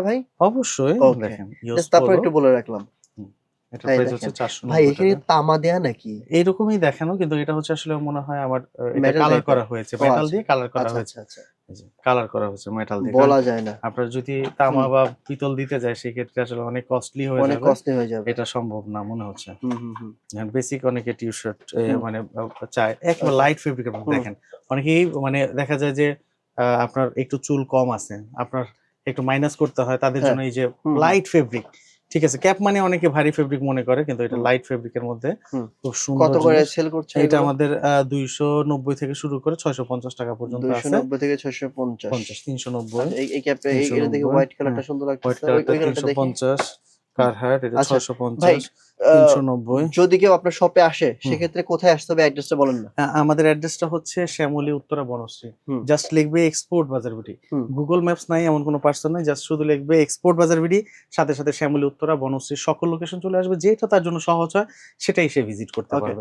ভাই? অবশ্যই ওকে। দেখেন জাস্ট তারপর ইয়োস একটু বলে রাখলাম। হুম, এটার এই প্রাইস দেখেন। হচ্ছে 490 ভাই এখানে টাকা। তামা দেয়া নাকি? এইরকমই দেখানো, কিন্তু এটা হচ্ছে আসলে মনে হয় আমার এটা মেটাল কালার টাইপের? করা হয়েছে। ও মেটাল আচ্ছা। দিয়ে কালার করা আচ্ছা, হয়েছে। আচ্ছা, আচ্ছা। এই যে কালার করা হয়েছে মেটাল দিয়ে। কারণ বলা যায় না। আপনার যদি তামা হুম, বা পিতল দিতে যায় সেক্ষেত্রে আসলে অনেক কস্টলি হয়ে অনেক যাবে। কস্টলি হয়ে যাবে। এটা সম্ভব না মনে হচ্ছে। হুম, হুম, হুম, বেসিক অনেকে টি-শার্ট হুম। মানে চায় একেবারে ওকে। লাইট ফেব্রিকের মধ্যে হুম, দেখেন। অনেকেই মানে দেখা যায় যে আপনার একটু চুল কম আছে, আপনার একটু মাইনাস করতে হয় তাদের হ্যাঁ। জন্য এই যে হুম, হুম, লাইট ফেব্রিক। ঠিক আছে? ক্যাপ মানে অনেকে ভারী ফেব্রিক মনে করে, কিন্তু এটা হুম, লাইট ফেব্রিকের মধ্যে হুম। খুব কত সুন্দর করে জিনিস। সেল করছে এটা এগুলো? আমাদের ২৯০ থেকে শুরু করে ৬৫০ টাকা পর্যন্ত আছে। ২৯০ থেকে ৬৫০। ৫০, ৩৯০, আচ্ছা এই ক্যাপটা এটা দেখে ৩৯০, হোয়াইট হ্যাঁ। কালারটা সুন্দর হোয়াইট লাগতেছে। ওই কালারটা ওই কালারটা দেখি। ৩৫০, হুম। কারহাট এটা আচ্ছা ভাই ৬৫০, আ ৩৯০। যদি কেউ আপনার শপে আসে হুম। সেক্ষেত্রে কোথায় আসতে হবে অ্যাড্রেসটা বলেন না? আমাদের অ্যাড্রেসটা হচ্ছে শ্যামলী উত্তরা বনশ্রী। হুম, জাস্ট লিখবে এক্সপোর্ট বাজার বিডি। হুম। গুগল ম্যাপস নাই এমন কোনো পার্সন নাই। জাস্ট শুধু লিখবে এক্সপোর্ট বাজার বিডি। সাথে শ্যামলী উত্তরা বনশ্রীর সকল লোকেশন চলে আসবে। যেটা তার জন্য সহজ হয় সেটাই সে ভিজিট করতে ওকে। পারবে।